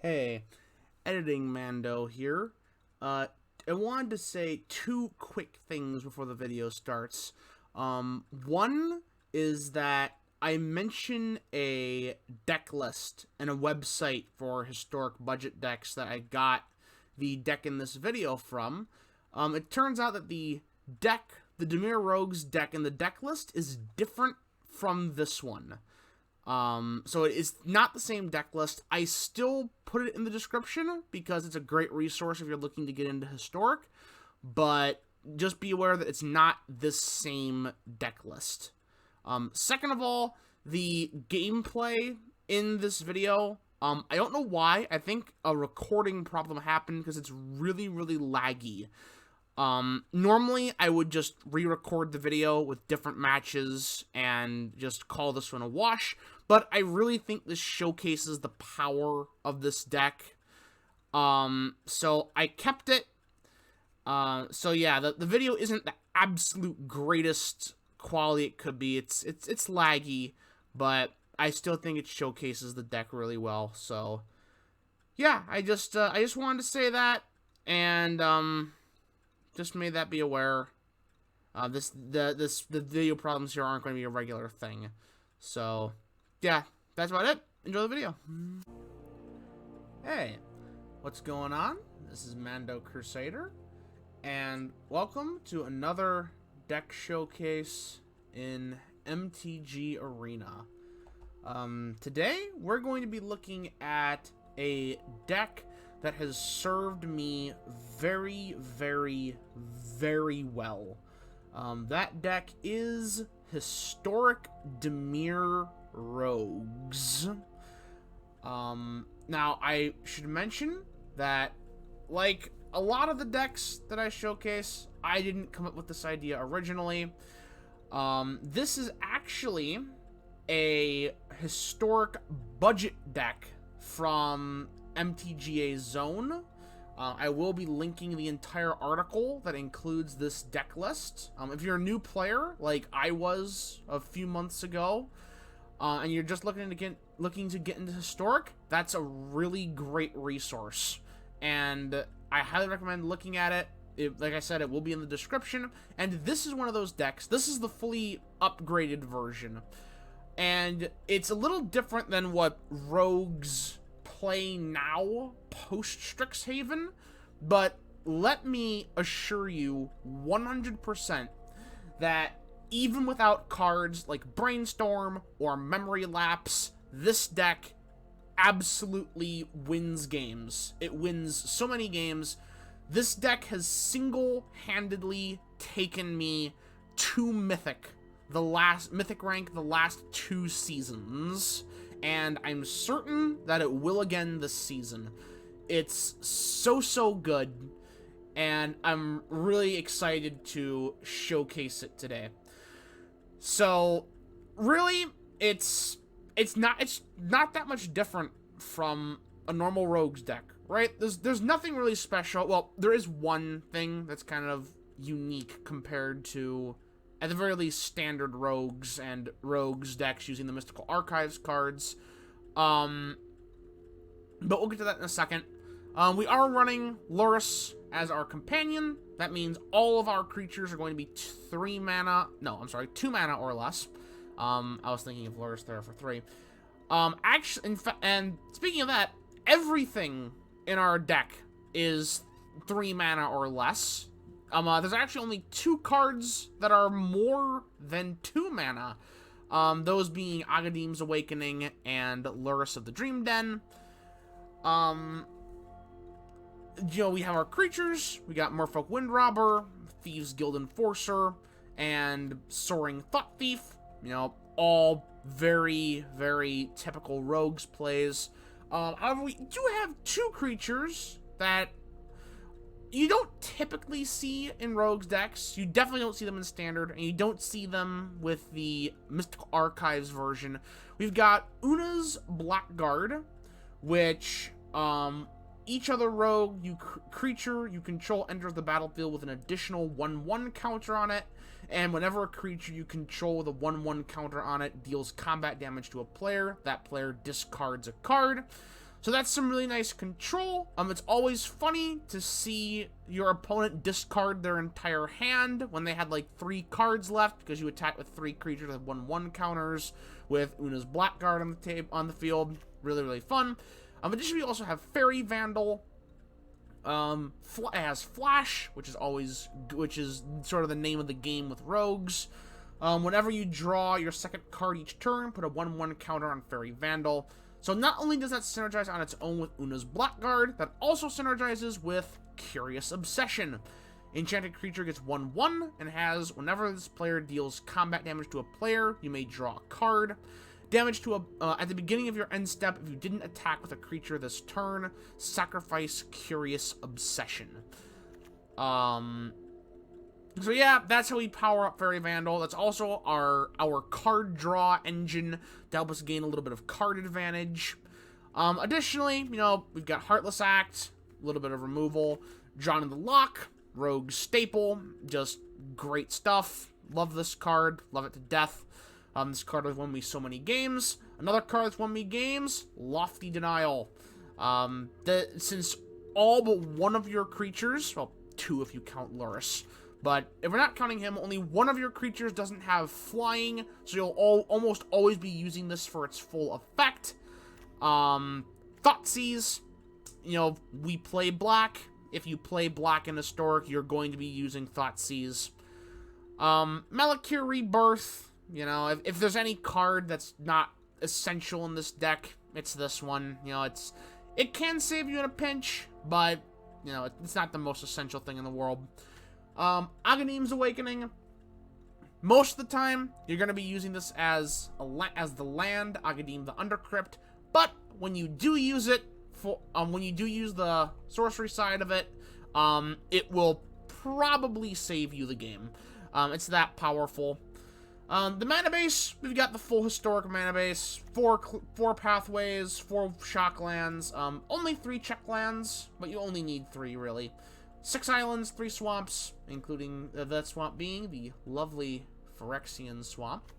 Hey, editing Mando here. I wanted to say two quick things before the video starts. One is that I mention a deck list and a website for historic budget decks that I got the deck in this video from. It turns out that the Dimir Rogues deck in the deck list is different from this one. So it is not the same deck list. I still put it in the description because it's a great resource if you're looking to get into historic, but just be aware that it's not this same deck list. Second of all, the gameplay in this video, I don't know why. I think a recording problem happened because it's really, really laggy. Normally I would just re-record the video with different matches and just call this one a wash, but I really think this showcases the power of this deck. So I kept it. So yeah, the video isn't the absolute greatest quality it could be. It's laggy, but I still think it showcases the deck really well. So yeah, I just wanted to say that, and just made that be aware. The video problems here aren't going to be a regular thing. So yeah, that's about it. Enjoy the video. Hey, what's going on? This is Mando Crusader, and welcome to another deck showcase in MTG Arena. Today we're going to be looking at a deck that has served me very, very, very well. That deck is Historic Dimir Rogues. Now, I should mention that, like a lot of the decks that I showcase, I didn't come up with this idea originally. This is actually a historic budget deck from MTGA Zone. I will be linking the entire article that includes this deck list. If you're a new player, like I was a few months ago, and you're just looking to get into historic, that's a really great resource, and I highly recommend looking at it. Like I said, it will be in the description. And this is one of those decks. This is the fully upgraded version, and it's a little different than what Rogues play now post Strixhaven, but let me assure you 100% that even without cards like Brainstorm or Memory Lapse, this deck absolutely wins games. It wins so many games. This deck has single-handedly taken me to Mythic, the last Mythic rank, the last 2 seasons, and I'm certain that it will again this season. It's so good, and I'm really excited to showcase it today. So, really, it's not that much different from a normal Rogues deck, right? There's nothing really special. Well, there is one thing that's kind of unique compared to, at the very least, standard Rogues and Rogues decks using the Mystical Archives cards. But we'll get to that in a second. We are running Lurrus as our companion. That means all of our creatures are going to be 2 mana or less. I was thinking of Lurrus there for 3. Actually, and speaking of that, everything in our deck is 3 mana or less. There's actually only 2 cards that are more than 2 mana. Those being Agadim's Awakening and Lurrus of the Dream Den. We have our creatures. We got Merfolk Windrobber, Thieves Guild Enforcer, and Soaring Thought Thief. All very, very typical Rogues plays. However, we do have 2 creatures that you don't typically see in Rogues decks. You definitely don't see them in Standard, and you don't see them with the Mystical Archives version. We've got Una's Blackguard, which, each other rogue creature you control enters the battlefield with an additional 1/1 counter on it, and whenever a creature you control with a 1/1 counter on it deals combat damage to a player, that player discards a card. So that's some really nice control. It's always funny to see your opponent discard their entire hand when they had like 3 cards left, because you attack with 3 creatures with 1/1 counters with Una's Blackguard on the field. Really, really fun. Additionally, we also have Fairy Vandal. It has Flash, which is sort of the name of the game with rogues. Whenever you draw your 2nd card each turn, put a 1/1 counter on Fairy Vandal. So not only does that synergize on its own with Una's Blackguard, that also synergizes with Curious Obsession. Enchanted creature gets 1/1 and has, whenever this player deals combat damage to a player, you may draw a card. Damage to at the beginning of your end step, if you didn't attack with a creature this turn, sacrifice Curious Obsession. So yeah, that's how we power up Fairy Vandal. That's also our card draw engine to help us gain a little bit of card advantage. Additionally, you know, we've got Heartless Act, a little bit of removal, Drawn in the Lock, Rogue staple, just great stuff. Love this card, love it to death. This card has won me so many games. Another card that's won me games, Lofty Denial. Since all but one of your creatures, well, 2 if you count Luris, but if we're not counting him, only one of your creatures doesn't have flying, so you'll almost always be using this for its full effect. Thoughtseize, you know, we play black. If you play black in Historic, you're going to be using Thoughtseize. Malakir Rebirth, you know, if there's any card that's not essential in this deck, it's this one. You know, it can save you in a pinch, but, you know, it's not the most essential thing in the world. Aghanim's Awakening. Most of the time, you're going to be using this as the land, Aghanim the Undercrypt. But when you do use it, when you do use the sorcery side of it, it will probably save you the game. It's that powerful. The mana base, we've got the full Historic mana base, 4 pathways, 4 shock lands, only 3 check lands, but you only need 3 really. 6 islands, 3 swamps, including that swamp being the lovely Phyrexian swamp.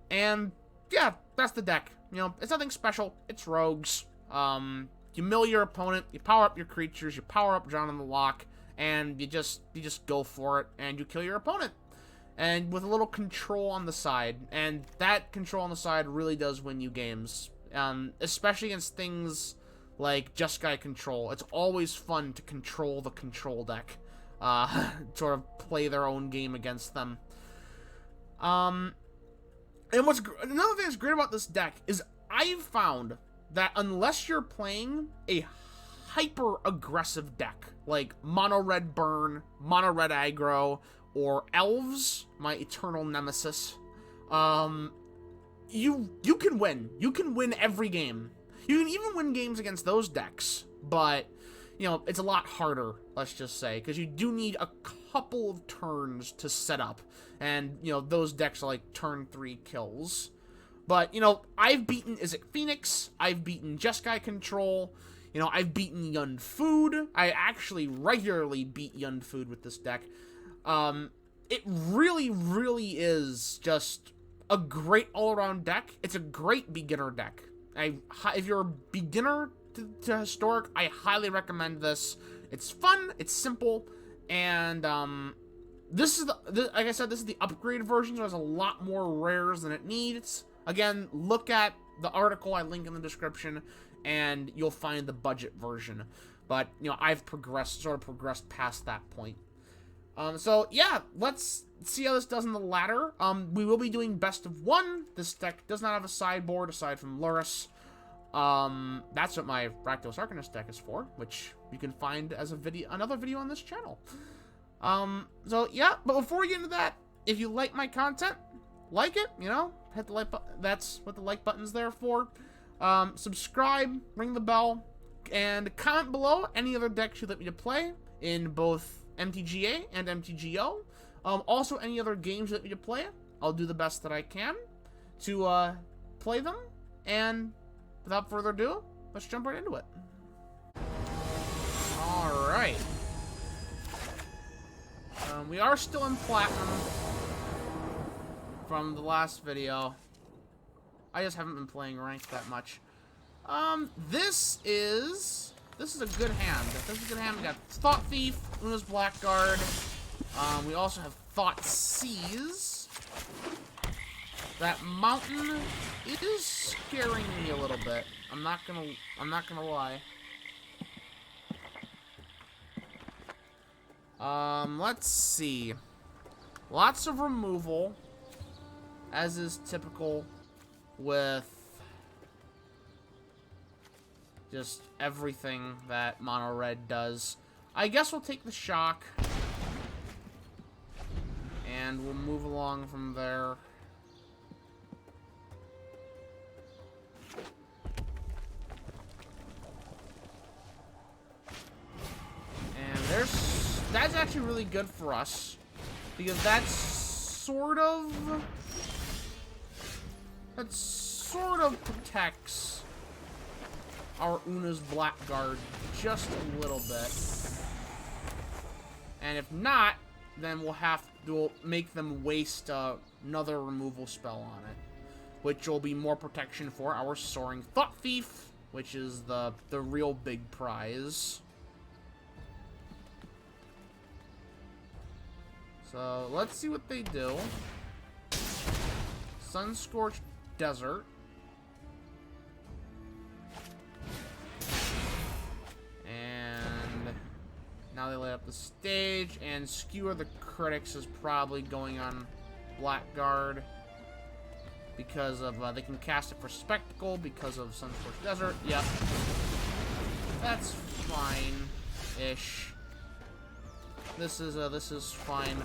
And yeah, that's the deck. You know, it's nothing special. It's rogues. You mill your opponent, you power up your creatures, you power up Drawn in the Lock, and you just go for it, and you kill your opponent. And with a little control on the side, and that control on the side really does win you games, especially against things like Jeskai control. It's always fun to control the control deck, sort of play their own game against them. And another thing that's great about this deck is I've found that unless you're playing a hyper-aggressive deck, like mono-red burn, mono-red aggro, or elves, my eternal nemesis, you can win. You can win every game. You can even win games against those decks, but, you know, it's a lot harder, let's just say, because you do need a couple of turns to set up, and, you know, those decks are like turn 3 kills. But, you know, I've beaten Izzet Phoenix, I've beaten Jeskai Control, you know, I've beaten Yun Food. I actually regularly beat Yun Food with this deck. It really, really is just a great all-around deck. It's a great beginner deck. If you're a beginner to Historic, I highly recommend this. It's fun, it's simple, and this is like I said, this is the upgrade version, so there's a lot more rares than it needs. Again, look at the article I link in the description, and you'll find the budget version. But, you know, I've sort of progressed past that point. So, yeah, let's see how this does in the ladder. We will be doing best of 1. This deck does not have a sideboard aside from Luris. That's what my Rakdos Arcanist deck is for, which you can find as another video on this channel. So, yeah, but before we get into that, if you like my content, like it, you know, hit the like button. That's what the like button's there for. Subscribe, ring the bell, and comment below any other decks you'd like me to play in both MTGA and MTGO. Also, any other games that we play, I'll do the best that I can to play them. And without further ado, let's jump right into it. Alright. We are still in Platinum from the last video. I just haven't been playing ranked that much. This is a good hand. This is a good hand. We got Thought Thief, Una's Blackguard. We also have Thought Seize. That mountain, it is scaring me a little bit. I'm not gonna lie. Let's see. Lots of removal, as is typical with just everything that mono red does. I guess we'll take the shock. And we'll move along from there. And that's actually really good for us. Because that sort of protects our Una's Blackguard just a little bit. And if not, then we'll make them waste another removal spell on it, which will be more protection for our Soaring Thought Thief, which is the real big prize. So let's see what they do. Sunscorched Desert. And now they light up the stage, and Skewer the Critics is probably going on Blackguard because of they can cast it for Spectacle because of Sunscorched Desert. Yep, that's fine-ish. This is fine.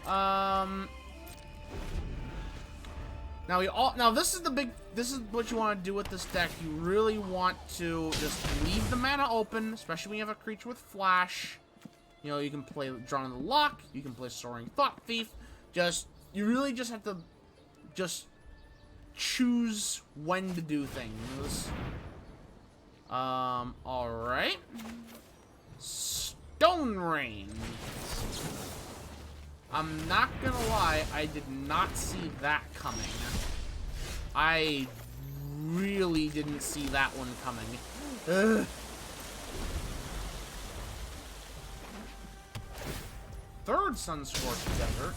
Now this is what you want to do with this deck. You really want to just leave the mana open, especially when you have a creature with flash. You know, you can play Drawn in the Lock, you can play Soaring Thought Thief. You really just have to choose when to do things. Alright. Stone Rain. I'm not gonna lie, I did not see that coming. I really didn't see that one coming. Ugh. Third Sunscorched Desert.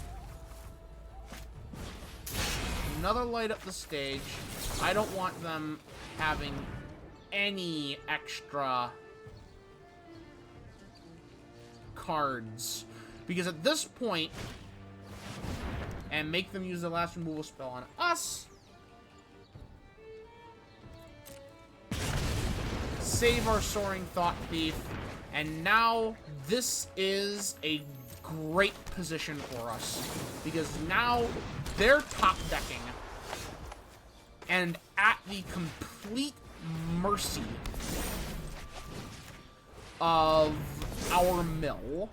Another light up the stage. I don't want them having any extra cards. Because at this point, and make them use the last removal spell on us, save our Soaring Thought Thief, and now this is a great position for us. Because now they're top decking and at the complete mercy of our mill.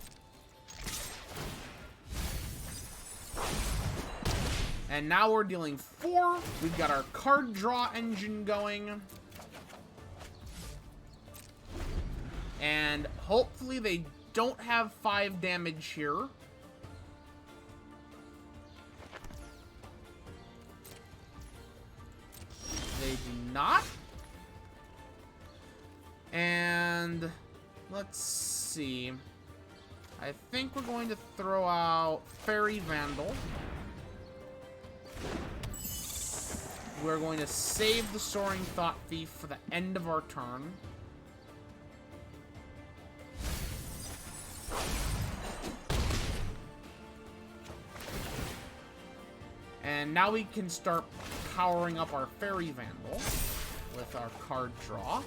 And now we're dealing 4. We've got our card draw engine going. And hopefully they don't have 5 damage here. They do not. And let's see. I think we're going to throw out Fairy Vandal. We're going to save the Soaring Thought Thief for the end of our turn. And now we can start powering up our Fairy Vandal with our card draw.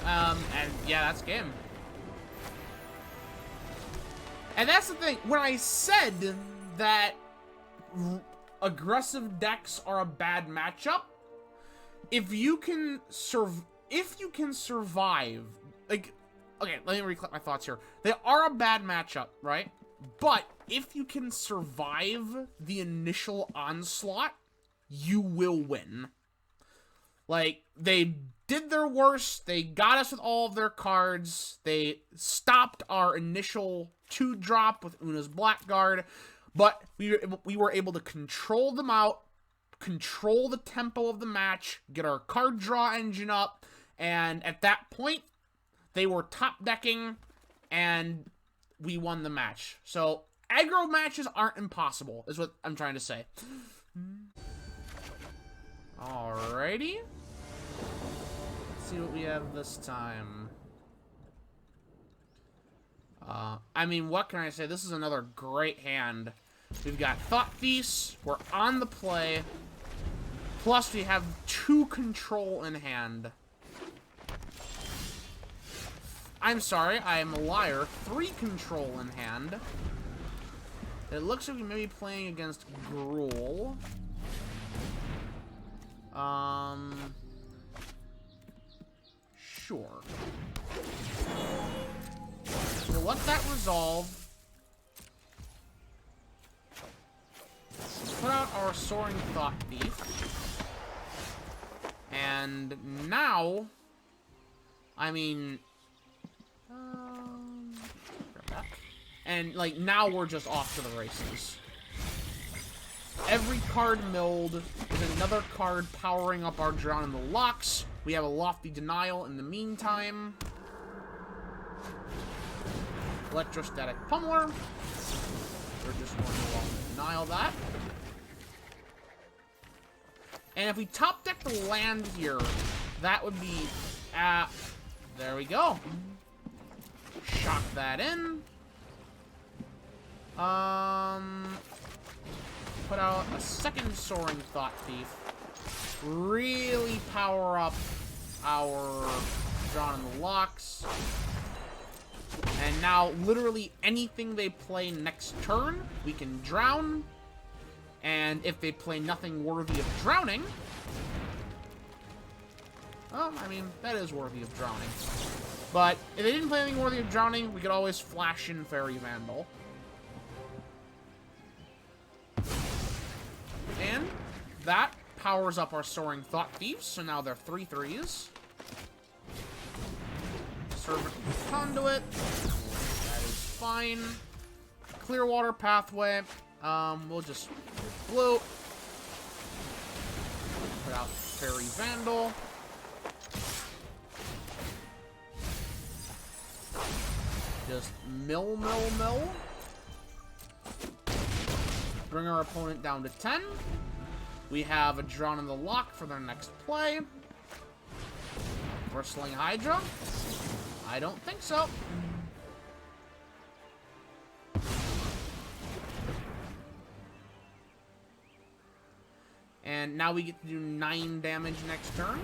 And yeah, that's game. And that's the thing. When I said that aggressive decks are a bad matchup, if you can survive, like, okay, let me recollect my thoughts here. They are a bad matchup, right? But if you can survive the initial onslaught, you will win. Like, they did their worst. They got us with all of their cards. They stopped our initial 2-drop with Una's Blackguard. But we were able to control them out, control the tempo of the match, get our card draw engine up, and at that point, they were top decking, and we won the match. So, aggro matches aren't impossible, is what I'm trying to say. Alrighty. Let's see what we have this time. I mean, what can I say? This is another great hand. We've got Thought Feast. We're on the play. Plus, we have 2 control in hand. I'm sorry, I am a liar. 3 control in hand. It looks like we may be playing against Gruul. Sure. We'll let that resolve. Put out our Soaring Thought Thief. And now, I mean, grab that. And like now we're just off to the races. Every card milled is another card powering up our Drown in the Locks. We have a Lofty Denial in the meantime. Electrostatic Pummeler. We're just going to Lofty Denial that. And if we top deck the land here, that would be there we go. Shock that in. Put out a second Soaring Thought Thief. Really power up our Drown in the Locks. And now, literally anything they play next turn, we can drown. And if they play nothing worthy of drowning... Well, I mean, that is worthy of drowning. But if they didn't play anything worthy of drowning, we could always flash in Fairy Vandal. And that powers up our Soaring Thought Thieves, so now they're 3/3s. Servant Conduit. That is fine. Clearwater Pathway. We'll just blue. Put out Fairy Vandal. Just mill. Bring our opponent down to 10. We have a Drown in the Lock for their next play. Bristling Hydra? I don't think so. And now we get to do 9 damage next turn.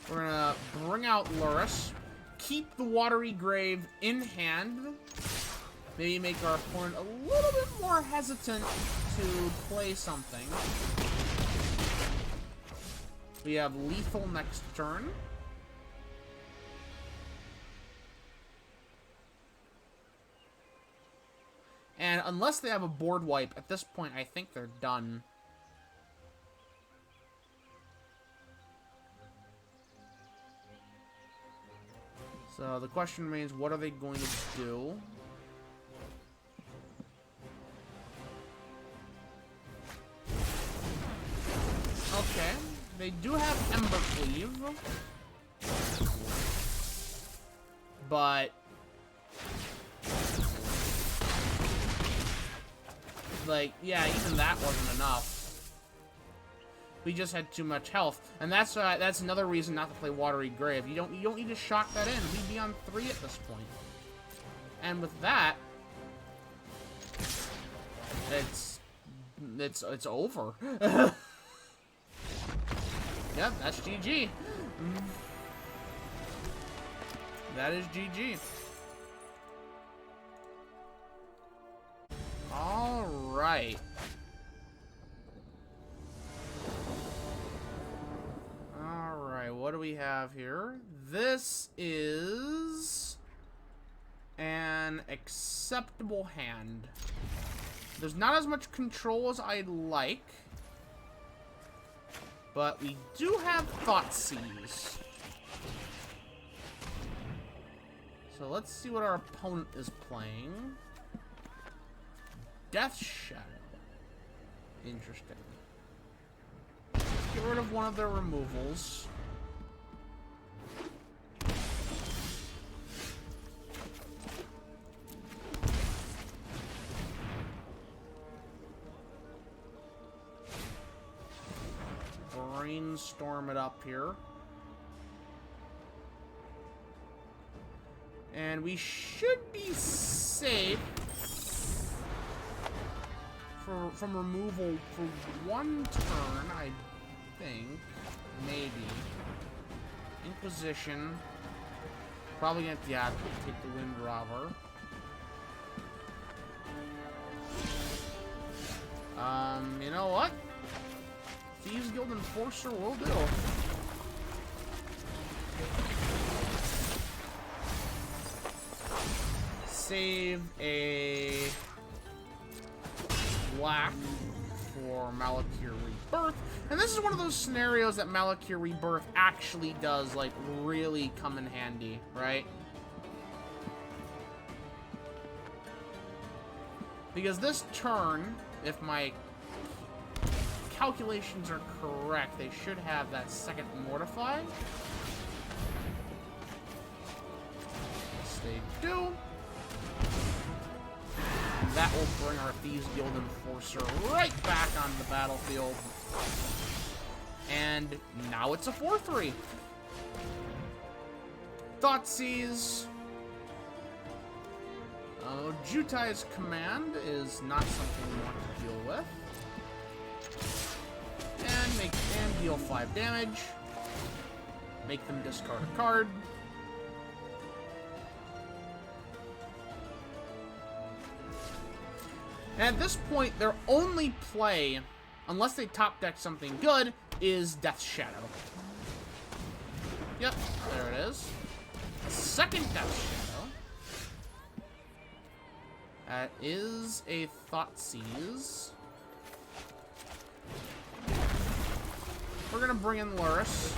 We're gonna bring out Lurrus. Keep the Watery Grave in hand. Maybe make our opponent a little bit more hesitant to play something. We have Lethal next turn. And unless they have a board wipe, at this point, I think they're done. So the question remains, what are they going to do? Okay, they do have Embercleave. But... like, yeah, even that wasn't enough. We just had too much health, and that's another reason not to play Watery Grave. You don't need to shock that in. We'd be on 3 at this point. And with that, it's over. Yep, that's GG. That is GG. All right. What do we have here? This is an acceptable hand. There's not as much control as I'd like, but we do have Thoughtseize. So let's see what our opponent is playing. Death Shadow. Interesting. Get rid of one of their removals. Brainstorm it up here. And we should be safe from removal for one turn, I think. Maybe. Inquisition. Probably gonna, yeah, take the Wind Robber. You know what? Thieves Guild Enforcer will do. Save a black for Malakir Rebirth. And this is one of those scenarios that Malakir Rebirth actually does, like, really come in handy, right? Because this turn, if my calculations are correct, they should have that second Mortify. Yes, they do. That will bring our Thieves Guild Enforcer right back on the battlefield. And now it's a 4-3. Thoughtseize. Jutai's command is not something we want to deal with. And deal 5 damage. Make them discard a card. And at this point, their only play, unless they top deck something good, is Death Shadow. Yep, there it is. A second Death Shadow. That is a Thoughtseize. We're gonna bring in Luris.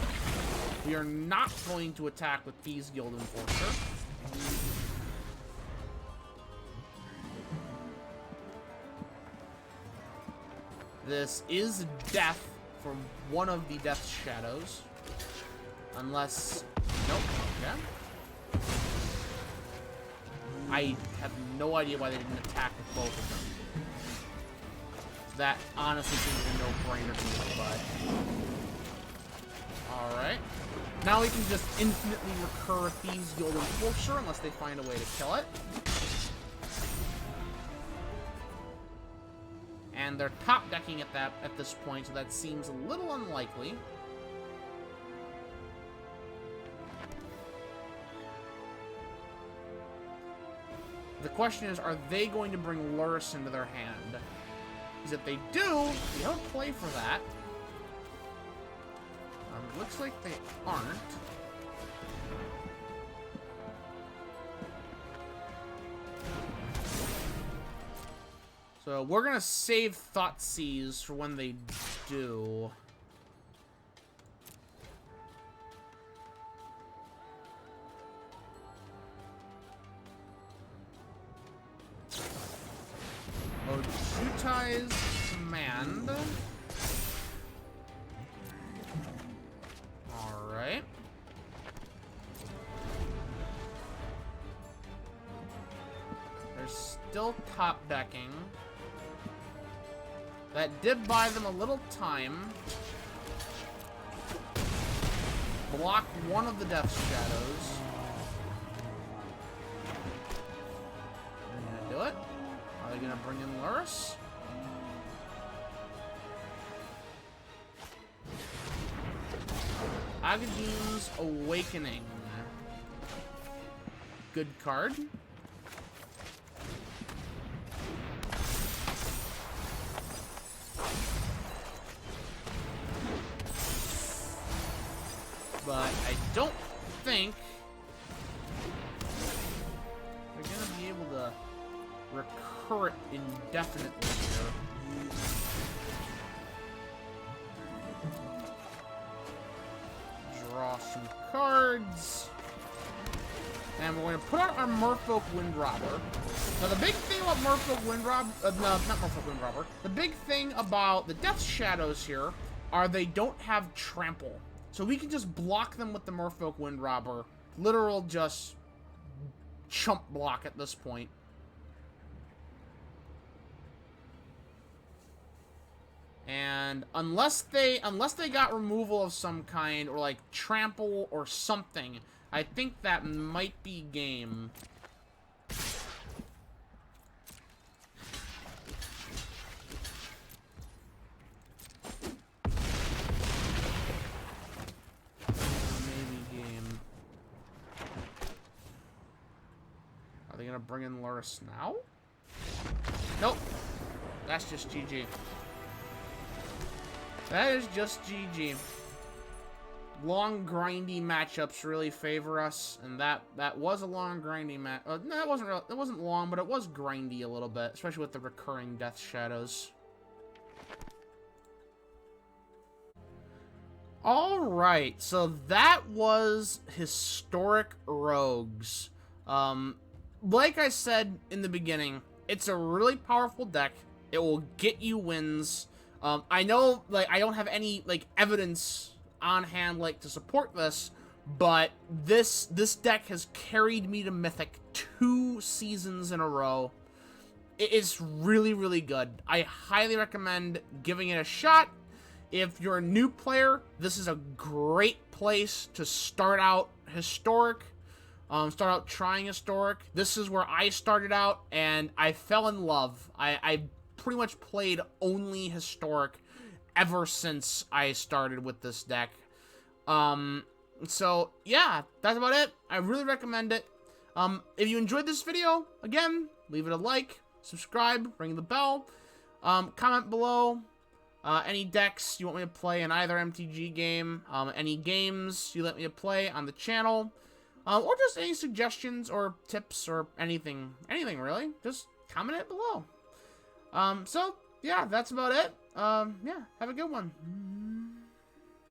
We are not going to attack with Thieves Guild Enforcer. This is death for one of the Death Shadows. Unless... Nope. Okay. I have no idea why they didn't attack with both of them. That honestly seems a no-brainer to me, but... Alright. Now we can just infinitely recur Thieves Guild Enforcer unless they find a way to kill it. And they're top decking at this point, so that seems a little unlikely. The question is, are they going to bring Luris into their hand? Because if they do, we have a play for that. Looks like they aren't. So we're gonna save Thoughtseize for when they do. Jutai's command. Alright. They're still top decking. That did buy them a little time. Block one of the Death Shadows. Are they gonna do it? Are they gonna bring in Luris? Agadu's Awakening. Good card. But I don't think we're gonna be able to recur it indefinitely here. Draw some cards. And we're going to put out our Merfolk Windrobber. Now, the big thing about Merfolk Windrobber... no, not Merfolk Windrobber. The big thing about the Death Shadows here are they don't have Trample. So we can just block them with the Merfolk Windrobber. Literal just chump block at this point. And unless they got removal of some kind, or like trample or something, I think that might be game. Maybe game. Are they gonna bring in Luris now? Nope. That's just GG. That is just GG. Long, grindy matchups really favor us, and that was a long, grindy match. No, it wasn't long, but it was grindy a little bit, especially with the recurring Death Shadows. All right, so that was Historic Rogues. Like I said in the beginning, it's a really powerful deck. It will get you wins. I know, like, I don't have any, like, evidence on hand, like, to support this, but this deck has carried me to Mythic 2 seasons in a row. It is really, really good. I highly recommend giving it a shot. If you're a new player, this is a great place to start out Historic, start out trying Historic. This is where I started out, and I fell in love. I pretty much played only Historic ever since I started with this deck. So yeah, that's about it. I really recommend it. If you enjoyed this video, again, leave it a like, subscribe, ring the bell, comment below any decks you want me to play in either MTG game, any games you let me play on the channel, or just any suggestions or tips or anything really. Just comment it below. So, yeah, that's about it. Yeah, have a good one.